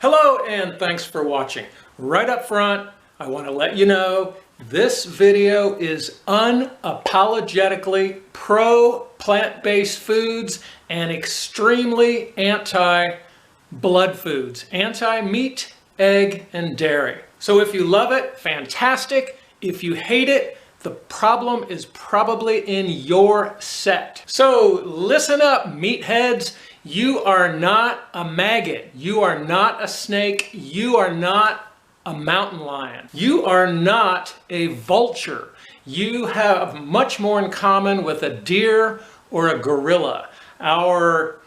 Hello and thanks for watching. Right up front, I want to let you know this video is unapologetically pro plant-based foods and extremely anti-blood foods, anti-meat, egg, and dairy. So if you love it, fantastic. If you hate it, the problem is probably in your set. So listen up, meatheads. You are not a maggot. You are not a snake. You are not a mountain lion. You are not a vulture. You have much more in common with a deer or a gorilla. Our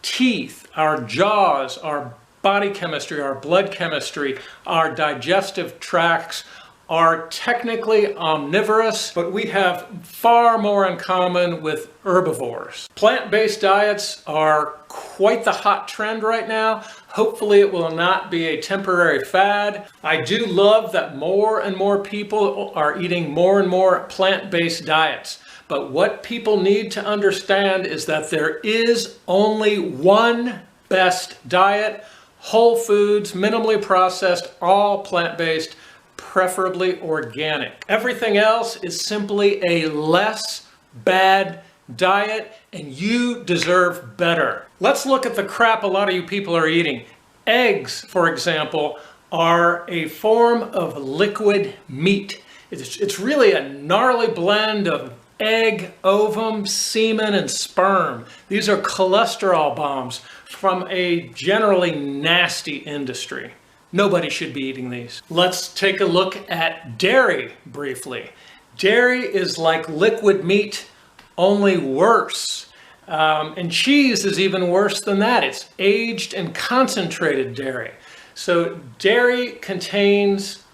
teeth, our jaws, our body chemistry, our blood chemistry, our digestive tracts are technically omnivorous, but we have far more in common with herbivores. Plant-based diets are quite the hot trend right now. Hopefully it will not be a temporary fad. I do love that more and more people are eating more and more plant-based diets. But what people need to understand is that there is only one best diet: whole foods, minimally processed, all plant-based, preferably organic. Everything else is simply a less bad diet, and you deserve better. Let's look at the crap a lot of you people are eating. Eggs, for example, are a form of liquid meat. It's really a gnarly blend of egg, ovum, semen, and sperm. These are cholesterol bombs from a generally nasty industry. Nobody should be eating these. Let's take a look at dairy briefly. Dairy is like liquid meat, only worse. And cheese is even worse than that. It's aged and concentrated dairy. So dairy contains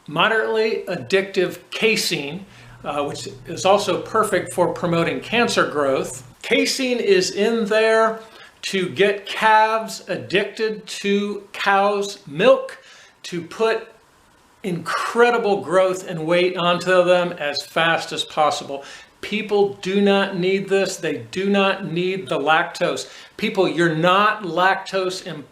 moderately addictive casein, which is also perfect for promoting cancer growth. Casein is in there to get calves addicted to cow's milk, to put incredible growth and weight onto them as fast as possible. People do not need this. They do not need the lactose. People, you're not lactose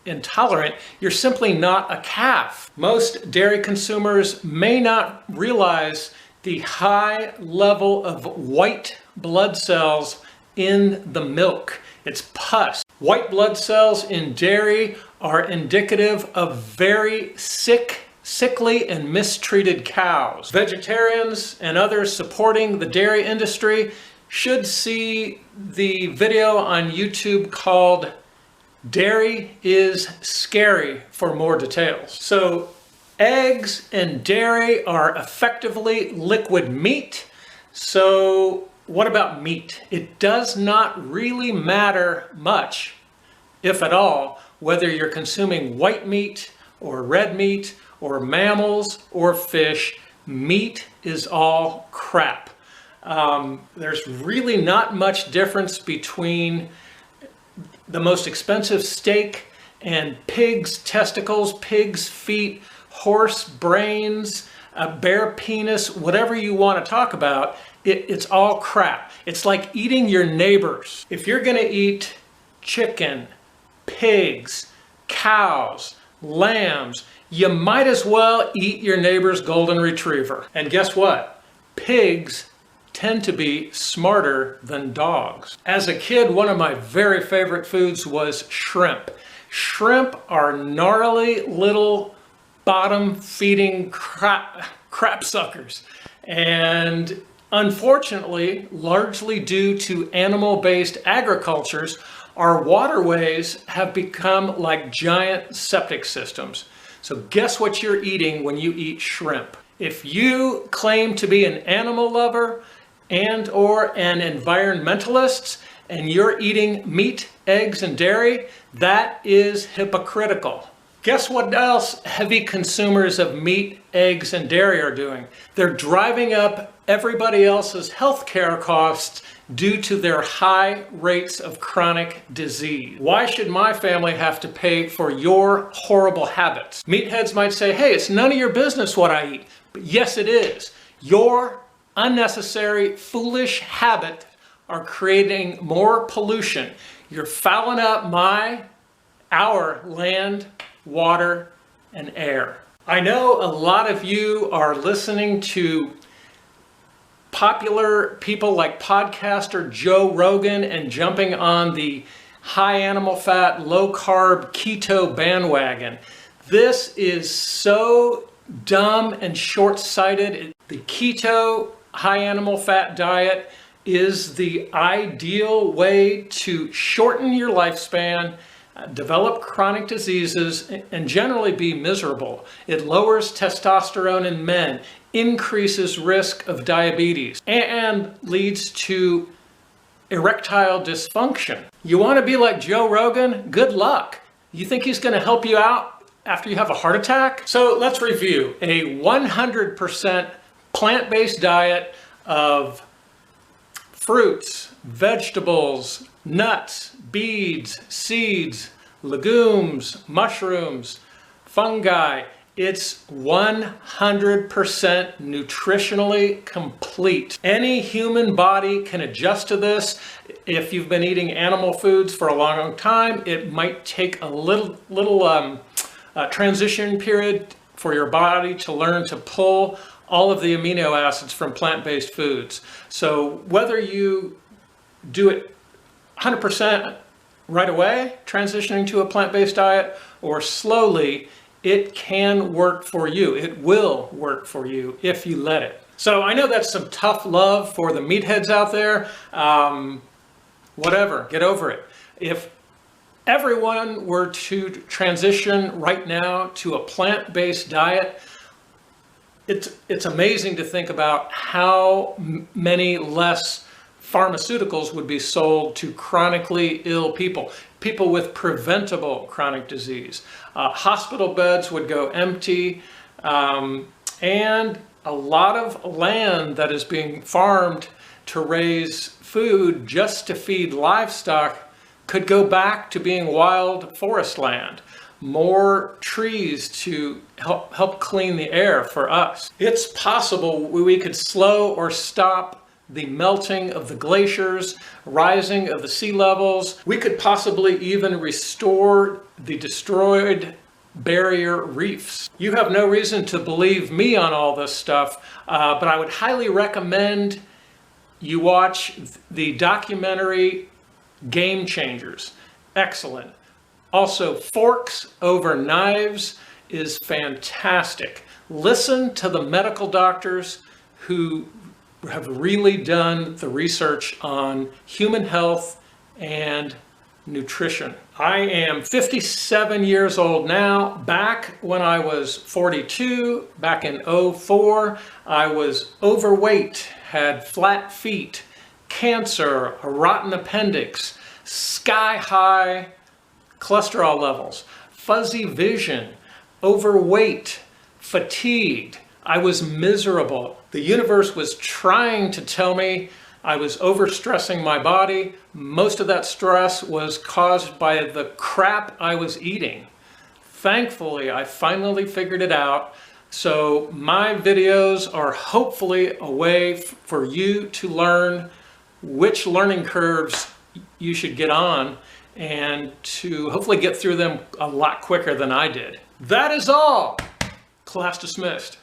intolerant. You're simply not a calf. Most dairy consumers may not realize the high level of white blood cells in the milk. It's pus. White blood cells in dairy are indicative of very sickly and mistreated cows. Vegetarians and others supporting the dairy industry should see the video on YouTube called "Dairy is Scary" for more details. So eggs and dairy are effectively liquid meat. So what about meat? It does not really matter much, if at all, whether you're consuming white meat or red meat or mammals or fish. Meat is all crap. There's really not much difference between the most expensive steak and pig's testicles, pig's feet, horse brains, a bear penis, whatever you want to talk about. It's all crap. It's like eating your neighbors. If you're going to eat chicken, pigs, cows, lambs, you might as well eat your neighbor's golden retriever. And guess what? Pigs tend to be smarter than dogs. As a kid, one of my very favorite foods was shrimp. Shrimp are gnarly little bottom-feeding crap suckers. And unfortunately, largely due to animal-based agricultures, our waterways have become like giant septic systems. So guess what you're eating when you eat shrimp? If you claim to be an animal lover and or an environmentalist and you're eating meat, eggs, and dairy, that is hypocritical. Guess what else heavy consumers of meat, eggs, and dairy are doing? They're driving up everybody else's healthcare costs due to their high rates of chronic disease. Why should my family have to pay for your horrible habits? Meatheads might say, hey, it's none of your business what I eat. But yes, it is. Your unnecessary, foolish habits are creating more pollution. You're fouling up my our land, water, and air. I know a lot of you are listening to popular people like podcaster Joe Rogan and jumping on the high animal fat, low carb, keto bandwagon. This is so dumb and short-sighted. The keto high animal fat diet is the ideal way to shorten your lifespan, develop chronic diseases, and generally be miserable. It lowers testosterone in men, increases risk of diabetes, and leads to erectile dysfunction. You want to be like Joe Rogan? Good luck. You think he's going to help you out after you have a heart attack? So let's review. A 100% plant-based diet of fruits, vegetables, nuts, beads, seeds, legumes, mushrooms, fungi. It's 100% nutritionally complete. Any human body can adjust to this. If you've been eating animal foods for a long time, it might take a little transition period for your body to learn to pull all of the amino acids from plant-based foods. So whether you do it 100% right away, transitioning to a plant-based diet, or slowly, it can work for you. It will work for you if you let it. So I know that's some tough love for the meatheads out there. Whatever, get over it. If everyone were to transition right now to a plant-based diet, it's amazing to think about how many less pharmaceuticals would be sold to chronically ill people, people with preventable chronic disease. Hospital beds would go empty, and a lot of land that is being farmed to raise food just to feed livestock could go back to being wild forest land. More trees to help clean the air for us. It's possible we could slow or stop the melting of the glaciers, rising of the sea levels. We could possibly even restore the destroyed barrier reefs. You have no reason to believe me on all this stuff, but I would highly recommend you watch the documentary Game Changers. Excellent. Also, Forks Over Knives is fantastic. Listen to the medical doctors who have really done the research on human health and nutrition. I am 57 years old now. Back when I was 42, back in 2004, I was overweight, had flat feet, cancer, a rotten appendix, sky-high cholesterol levels, fuzzy vision, overweight, fatigued. I was miserable. The universe was trying to tell me I was overstressing my body. Most of that stress was caused by the crap I was eating. Thankfully, I finally figured it out. So my videos are hopefully a way for you to learn which learning curves you should get on and to hopefully get through them a lot quicker than I did. That is all. Class dismissed.